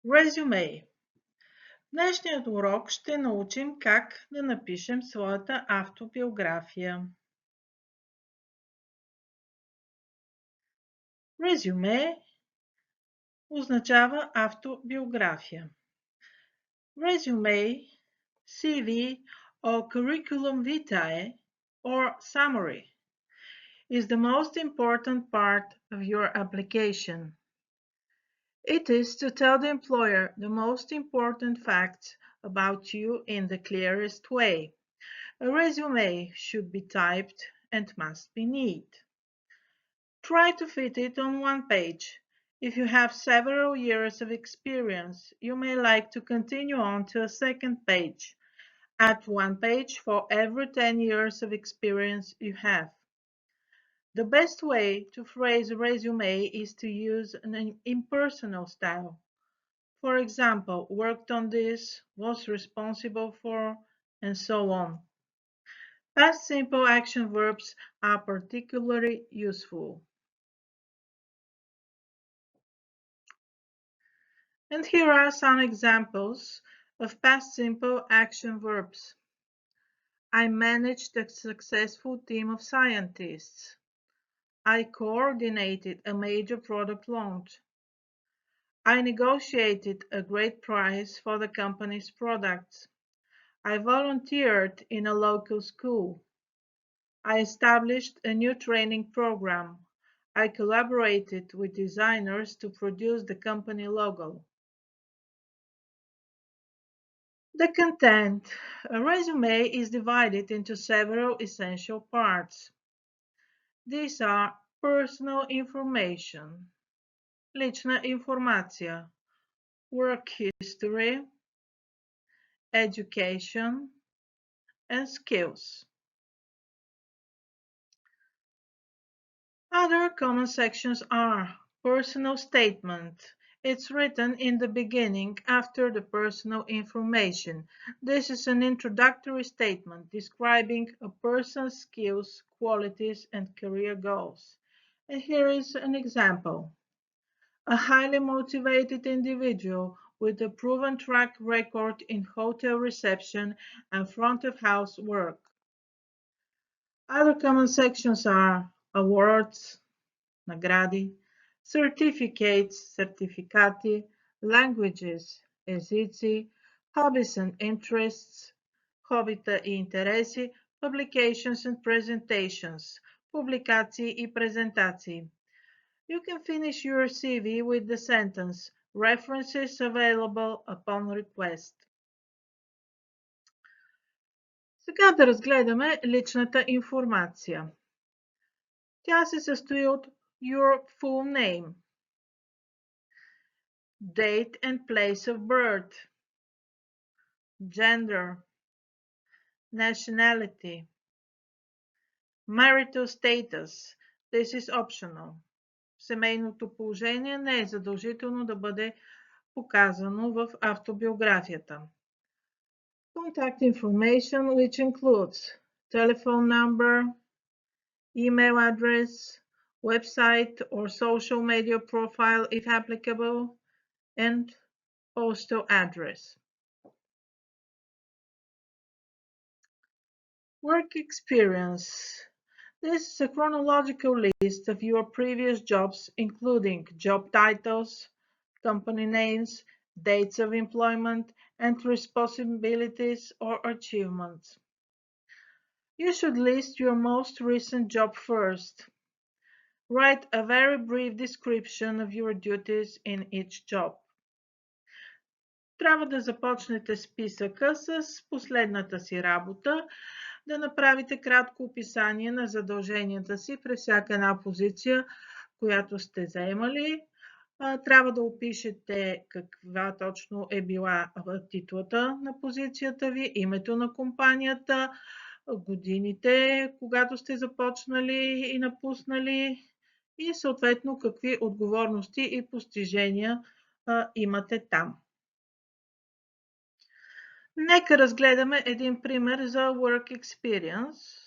Резюме. В днешният урок ще научим как да напишем своята автобиография. Резюме означава автобиография. Resume, CV or curriculum vitae or summary is the most important part of your application. It is to tell the employer the most important facts about you in the clearest way. A resume should be typed and must be neat. Try to fit it on one page. If you have several years of experience, you may like to continue on to a second page. Add one page for every 10 years of experience you have. The best way to phrase a resume is to use an impersonal style. For example, worked on this, was responsible for, and so on. Past simple action verbs are particularly useful. And here are some examples of past simple action verbs. I managed a successful team of scientists. I coordinated a major product launch. I negotiated a great price for the company's products. I volunteered in a local school. I established a new training program. I collaborated with designers to produce the company logo. The content. A resume is divided into several essential parts. These are personal information, лична информация, work history, education, and skills. Other common sections are personal statement. It's written in the beginning after the personal information. This is an introductory statement describing a person's skills, qualities, and career goals. And here is an example. A highly motivated individual with a proven track record in hotel reception and front of house work. Other common sections are awards, награди, certificates, сертификати, languages, езици, hobbies and interests, хобита и интереси, publications and presentations, публикации и презентации. You can finish your CV with the sentence references available upon request. Сега да разгледаме личната информация. Тя се състои от your full name, date and place of birth, gender, nationality, marital status. This is optional. Семейното положение не е задължително да бъде показано в автобиографията. Contact information, which includes telephone number, email address, website or social media profile if applicable, and postal address. Work experience. This is a chronological list of your previous jobs, including job titles, company names, dates of employment, and responsibilities or achievements. You should list your most recent job first. Write a very brief description of your duties in each job. Трябва да започнете списъка с последната си работа, да направите кратко описание на задълженията си през всяка една позиция, която сте заемали. Трябва да опишете каква точно е била титлата на позицията ви, името на компанията, годините, когато сте започнали и напуснали и съответно какви отговорности и постижения имате там. Нека разгледаме един пример за Work Experience.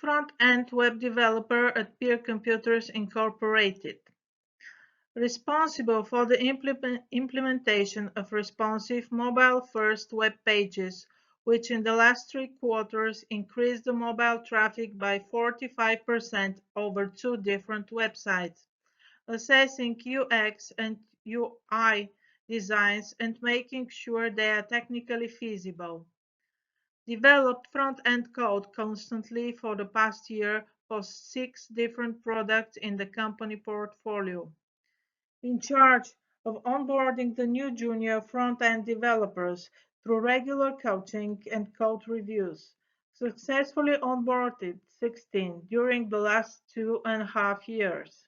Front-end web developer at Peer Computers Incorporated. responsible for the implementation of responsive mobile-first web pages, which in the last 3 quarters increased the mobile traffic by 45% over 2 different websites, assessing UX and UI designs and making sure they are technically feasible. Developed front-end code constantly for the past year for 6 different products in the company portfolio. In charge of onboarding the new junior front-end developers through regular coaching and code reviews. Successfully onboarded 16 during the last 2.5 years.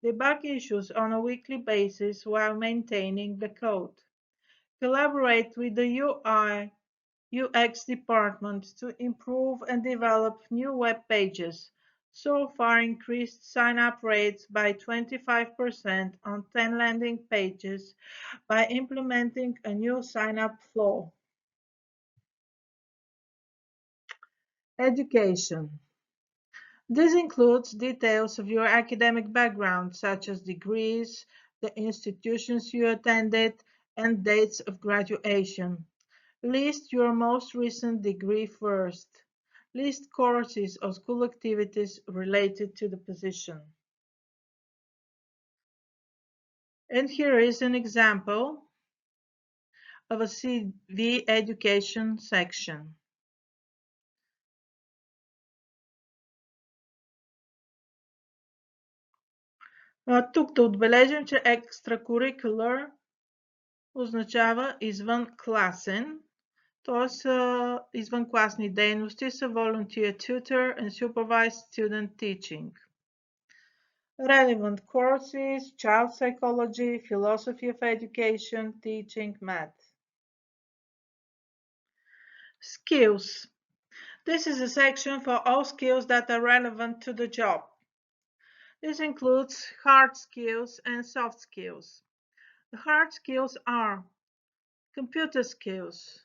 Debug issues on a weekly basis while maintaining the code. Collaborate with the UI UX department to improve and develop new web pages. So far increased sign-up rates by 25% on 10 landing pages by implementing a new sign-up flow. Education. This includes details of your academic background, such as degrees, the institutions you attended, and dates of graduation. List your most recent degree first. List courses or school activities related to the position. And here is an example of a CV education section. Тук да отбележим, че extracurricular означава извънкласен, т.е. извънкласни дейности са volunteer tutor and supervised student teaching. Relevant courses, child psychology, philosophy of education, teaching, math. Skills. This is a section for all skills that are relevant to the job. This includes hard skills and soft skills. The hard skills are computer skills.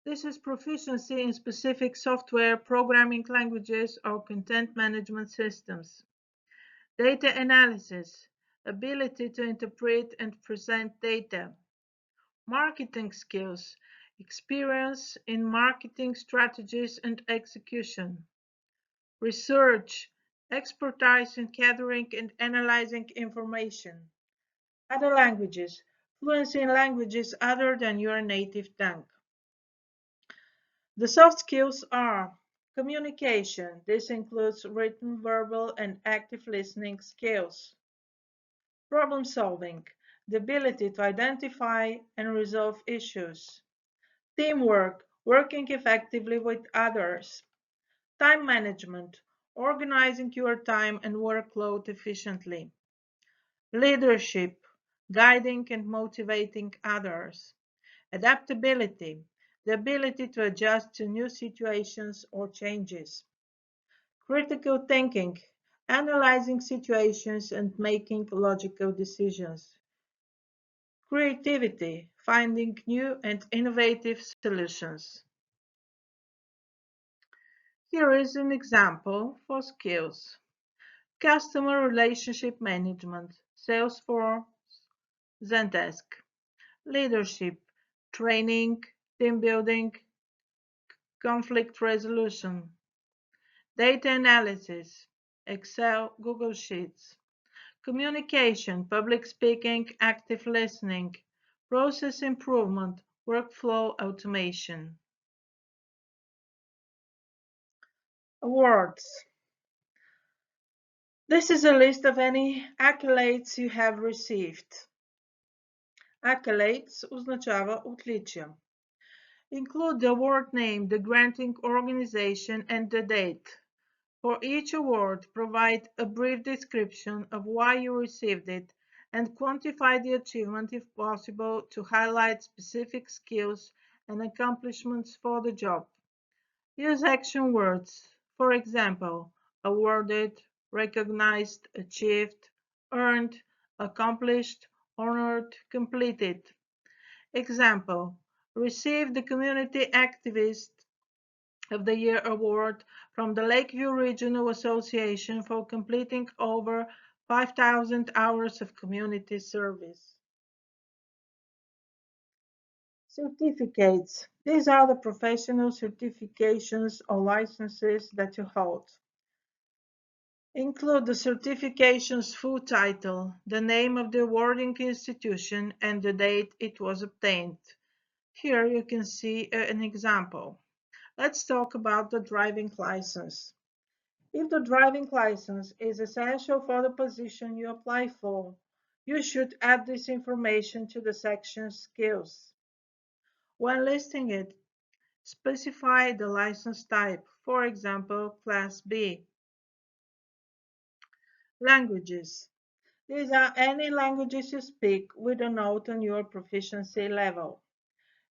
This is proficiency in specific software, programming languages, or content management systems. Data analysis, ability to interpret and present data. Marketing skills, experience in marketing strategies and execution. Research, expertise in gathering and analyzing information. Other languages, fluency in languages other than your native tongue. The soft skills are communication. This includes written, verbal, and active listening skills. Problem solving, the ability to identify and resolve issues. Teamwork, working effectively with others. Time management, organizing your time and workload efficiently. Leadership, guiding and motivating others. Adaptability, the ability to adjust to new situations or changes. Critical thinking, analyzing situations and making logical decisions. Creativity, finding new and innovative solutions. Here is an example for skills. Customer relationship management, Salesforce, Zendesk. Leadership, training, team building, conflict resolution. Data analysis, Excel, Google Sheets. Communication, public speaking, active listening, process improvement, workflow automation. Awards. This is a list of any accolades you have received. Accolades означава отличия. Include the award name, the granting organization, and the date. For each award, provide a brief description of why you received it and quantify the achievement if possible to highlight specific skills and accomplishments for the job. Use action words. For example, awarded, recognized, achieved, earned, accomplished, honored, completed. Example, received the Community Activist of the Year award from the Lakeview Regional Association for completing over 5,000 hours of community service. Certificates. These are the professional certifications or licenses that you hold. Include the certification's full title, the name of the awarding institution, and the date it was obtained. Here you can see an example. Let's talk about the driving license. If the driving license is essential for the position you apply for, you should add this information to the section Skills. When listing it, specify the license type, for example, Class B. Languages. These are any languages you speak with a note on your proficiency level.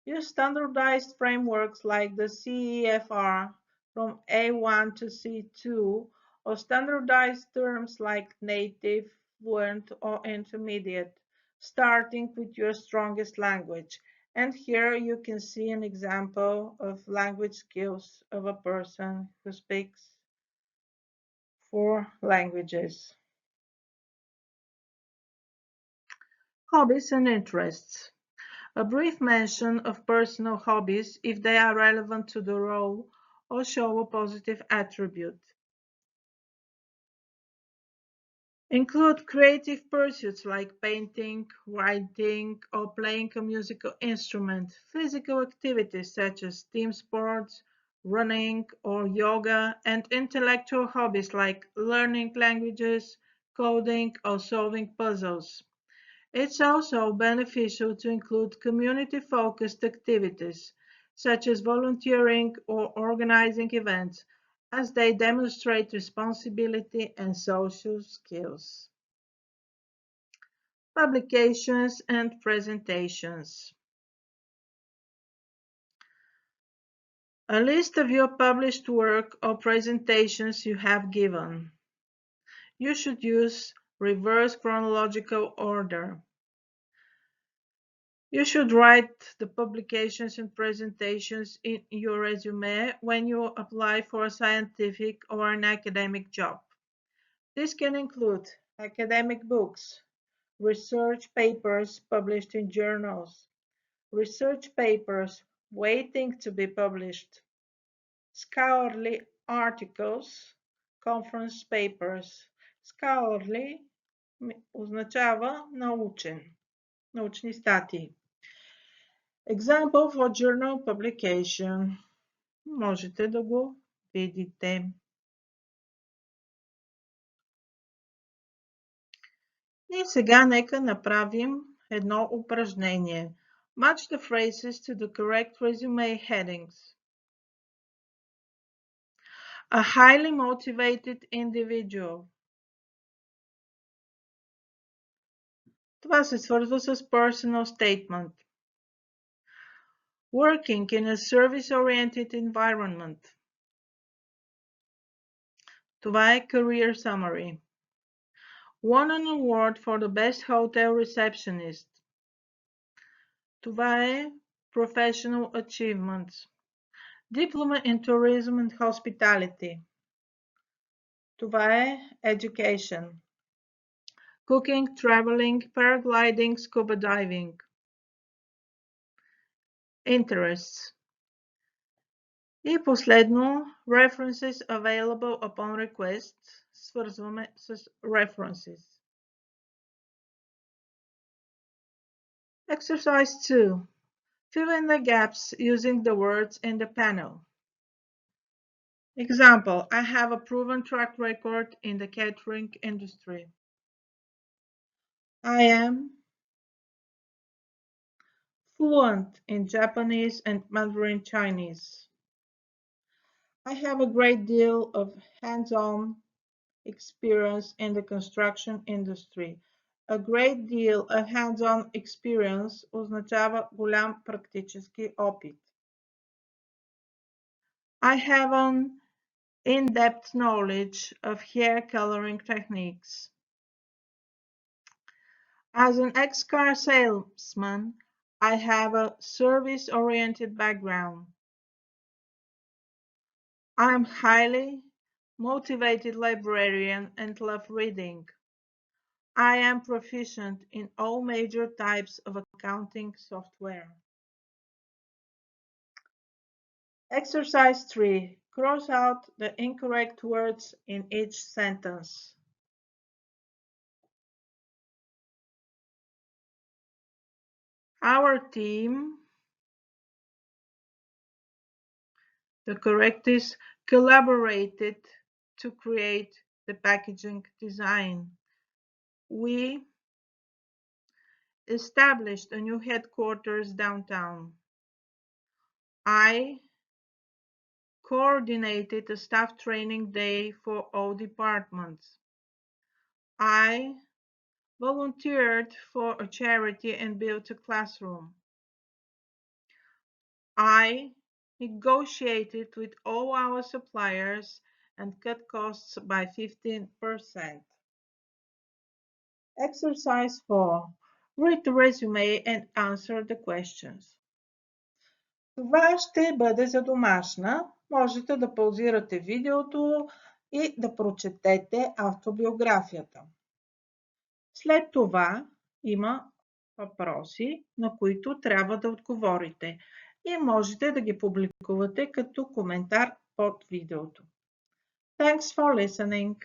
Use standardized frameworks like the CEFR from A1 to C2 or standardized terms like native, fluent, or intermediate, starting with your strongest language. And here you can see an example of language skills of a person who speaks 4 languages. Hobbies and interests. A brief mention of personal hobbies if they are relevant to the role or show a positive attribute. Include creative pursuits like painting, writing, or playing a musical instrument, physical activities such as team sports, running, or yoga, and intellectual hobbies like learning languages, coding, or solving puzzles. It's also beneficial to include community-focused activities, such as volunteering or organizing events, as they demonstrate responsibility and social skills. Publications and presentations. A list of your published work or presentations you have given. You should use reverse chronological order. You should write the publications and presentations in your resume when you apply for a scientific or an academic job. This can include academic books, research papers published in journals, research papers waiting to be published, scholarly articles, conference papers. Scholarly означава научен, научни статии. Example for journal publication. Можете да го видите. И сега нека направим едно упражнение. Match the phrases to the correct resume headings. A highly motivated individual. Това се свързва с personal statement. Working in a service-oriented environment. Това е career summary. Won an award for the best hotel receptionist. Това е Professional Achievements. Diploma in Tourism and Hospitality. Това е Education. Cooking, Traveling, Paragliding, Scuba Diving. Interests. И последно, References available upon request. Свързваме с References. Exercise 2. Fill in the gaps using the words in the panel. Example, I have a proven track record in the catering industry. I am fluent in Japanese and Mandarin Chinese. I have a great deal of hands-on experience in the construction industry. A great deal of hands-on experience означава голям практически опит. I have an in-depth knowledge of hair coloring techniques. As an ex-car salesman, I have a service-oriented background. I'm highly motivated librarian and love reading. I am proficient in all major types of accounting software. Exercise 3. Cross out the incorrect words in each sentence. Our team, the correct is, collaborated to create the packaging design. We established a new headquarters downtown. I coordinated a staff training day for all departments. I volunteered for a charity and built a classroom. I negotiated with all our suppliers and cut costs by 15%. Exercise 4. Read the resume and answer the questions. Това ще бъде за домашна. Можете да паузирате видеото и да прочетете автобиографията. След това има въпроси, на които трябва да отговорите и можете да ги публикувате като коментар под видеото. Thanks for listening.